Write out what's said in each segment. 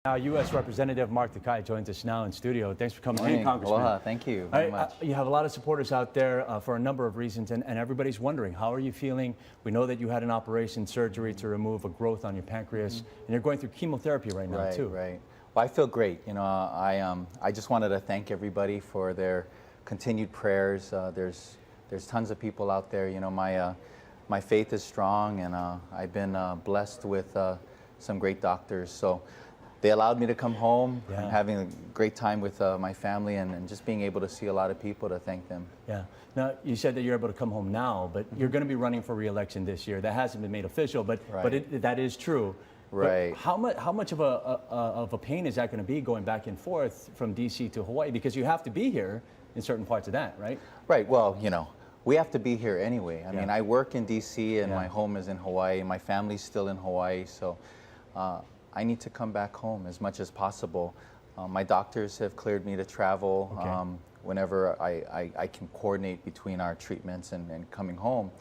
Now, U.S. Representative Mark Takai joins us now in studio. Thanks for coming in, Congressman. Aloha. Thank you very much. You have a lot of supporters out there for a number of reasons, and everybody's wondering, how are you feeling? We know that you had an operation, surgery to remove a growth on your pancreas, and you're going through chemotherapy right now, too. Right. Well, I feel great. I just wanted to thank everybody for their continued prayers. There's tons of people out there. My faith is strong, and I've been blessed with some great doctors. So they allowed me to come home. Yeah. I'm having a great time with my family and just being able to see a lot of people to thank them. Yeah. Now, you said that you're able to come home now, but you're going to be running for re-election this year. That hasn't been made official, but that is true. Right. But how much of a pain is that going to be going back and forth from D.C. to Hawaii? Because you have to be here in certain parts of that, right? Right. Well, we have to be here anyway. I mean, I work in D.C. and my home is in Hawaii. My family's still in Hawaii, so I need to come back home as much as possible. My doctors have cleared me to travel whenever I can coordinate between our treatments and coming home.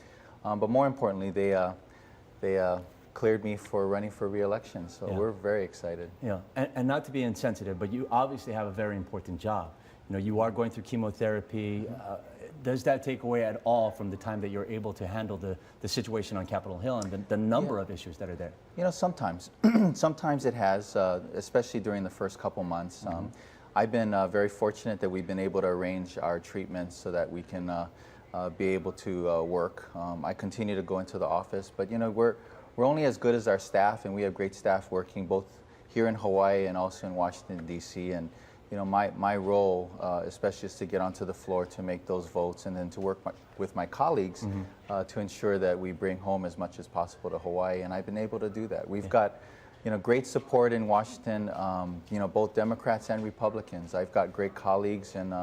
But more importantly, they cleared me for running for re-election, so we're very excited. Yeah, and not to be insensitive, but you obviously have a very important job. You are going through chemotherapy. Does that take away at all from the time that you're able to handle the situation on Capitol Hill and the number of issues that are there? Sometimes. Sometimes it has, especially during the first couple months. I've been very fortunate that we've been able to arrange our treatments so that we can be able to work. I continue to go into the office, but we're only as good as our staff, and we have great staff working both here in Hawaii and also in Washington, D.C. And my role, especially, is to get onto the floor to make those votes and then to work with my colleagues to ensure that we bring home as much as possible to Hawaii. And I've been able to do that. We've got, great support in Washington, both Democrats and Republicans. I've got great colleagues, and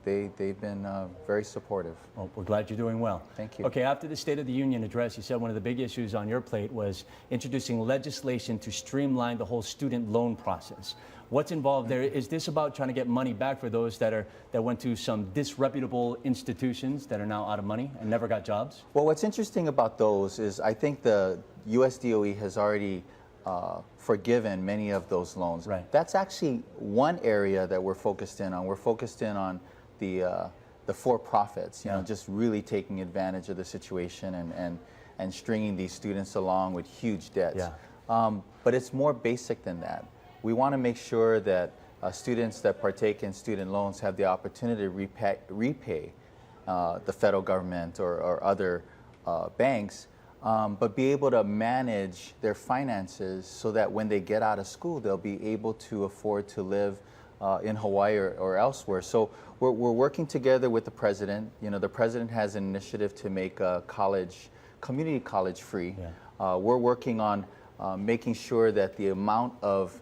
they've been very supportive. Well, we're glad you're doing well. Thank you. Okay, after the State of the Union address, you said one of the big issues on your plate was introducing legislation to streamline the whole student loan process. What's involved there? Is this about trying to get money back for those that went to some disreputable institutions that are now out of money and never got jobs? Well, what's interesting about those is I think the USDOE has already forgiven many of those loans. Right. That's actually one area that we're focused in on. We're focused in on the for-profits, just really taking advantage of the situation and stringing these students along with huge debts. But it's more basic than that. We want to make sure that students that partake in student loans have the opportunity to repay the federal government or other banks, but be able to manage their finances so that when they get out of school, they'll be able to afford to live in Hawaii or elsewhere. So we're working together with the president. The president has an initiative to make community college free. We're working on making sure that the amount of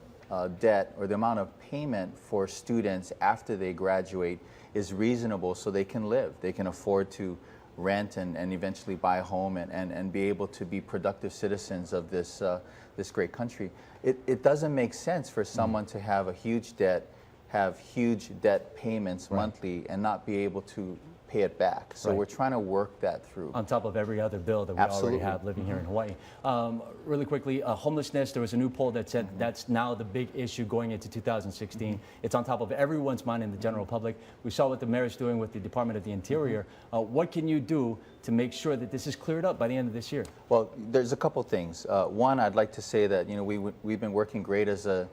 debt or the amount of payment for students after they graduate is reasonable so they can live. They can afford to rent and eventually buy a home and be able to be productive citizens of this great country. It doesn't make sense for someone to have a huge debt, have huge debt payments monthly, and not be able to pay it back. So we're trying to work that through. On top of every other bill that we already have living here in Hawaii. Really quickly, homelessness, there was a new poll that said that's now the big issue going into 2016. It's on top of everyone's mind in the general public. We saw what the mayor is doing with the Department of the Interior. What can you do to make sure that this is cleared up by the end of this year? Well, there's a couple things. One, I'd like to say that we've been working great as a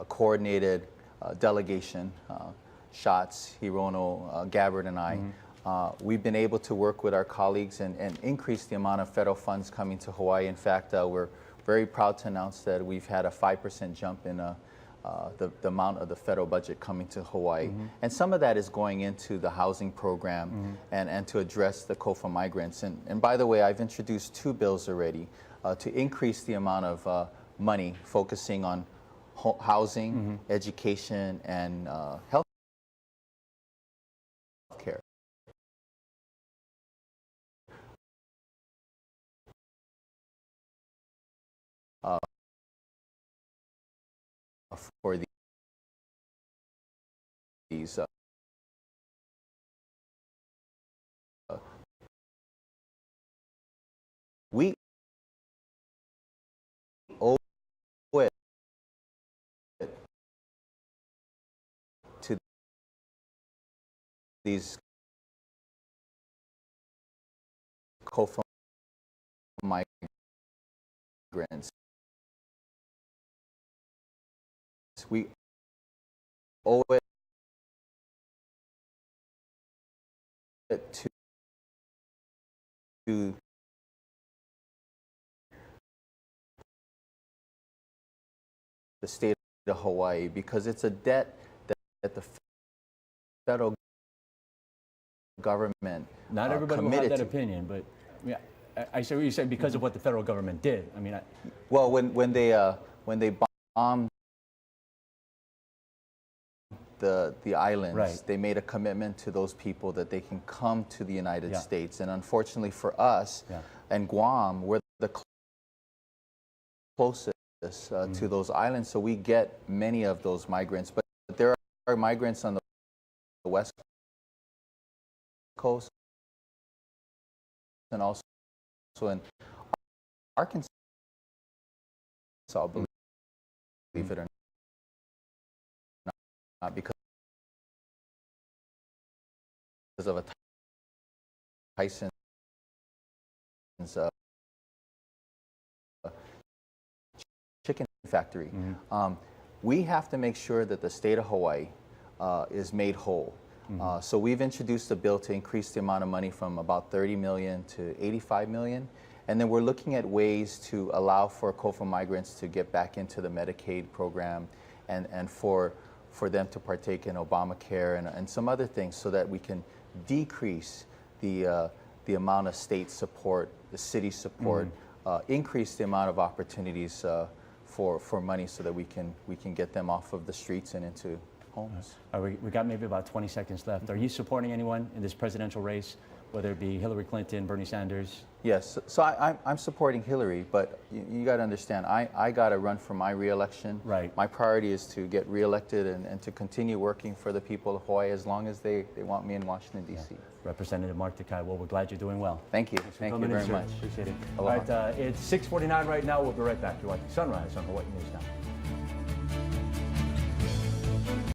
coordinated delegation. Schatz, Hirono, Gabbard, and I. We've been able to work with our colleagues and increase the amount of federal funds coming to Hawaii. In fact, we're very proud to announce that we've had a 5% jump in the amount of the federal budget coming to Hawaii. And some of that is going into the housing program and to address the COFA migrants. And by the way, I've introduced 2 bills already to increase the amount of money focusing on housing, education, and health care. For these we owe it these coastal migrants. We owe it to the state of Hawaii, because it's a debt that the federal government Not everybody will have committed that to. opinion, but yeah, I see what you said because of what the federal government did. I mean, Well, when they bombed the islands, right. they made a commitment to those people that they can come to the United Yeah. States. And unfortunately for us and Guam, we're the closest to those islands, so we get many of those migrants. But there are migrants on the west coast and also in Arkansas, believe it or not, because of a Tyson's chicken factory. We have to make sure that the state of Hawaii is made whole. So we've introduced a bill to increase the amount of money from about 30 million to 85 million. And then we're looking at ways to allow for COFA migrants to get back into the Medicaid program and for them to partake in Obamacare and some other things, so that we can decrease the amount of state support, the city support, increase the amount of opportunities for money, so that we can get them off of the streets and into homes. We got maybe about 20 seconds left. Are you supporting anyone in this presidential race, whether it be Hillary Clinton, Bernie Sanders? Yes, so I'm supporting Hillary, but you got to understand, I got to run for my reelection. Right. My priority is to get reelected and to continue working for the people of Hawaii as long as they want me in Washington, D.C. Yeah. Representative Mark Takai, well, we're glad you're doing well. Thank you. Thank you very much. Appreciate it. Aloha. All right, it's 6:49 right now. We'll be right back. You're watching Sunrise on Hawaii News Now.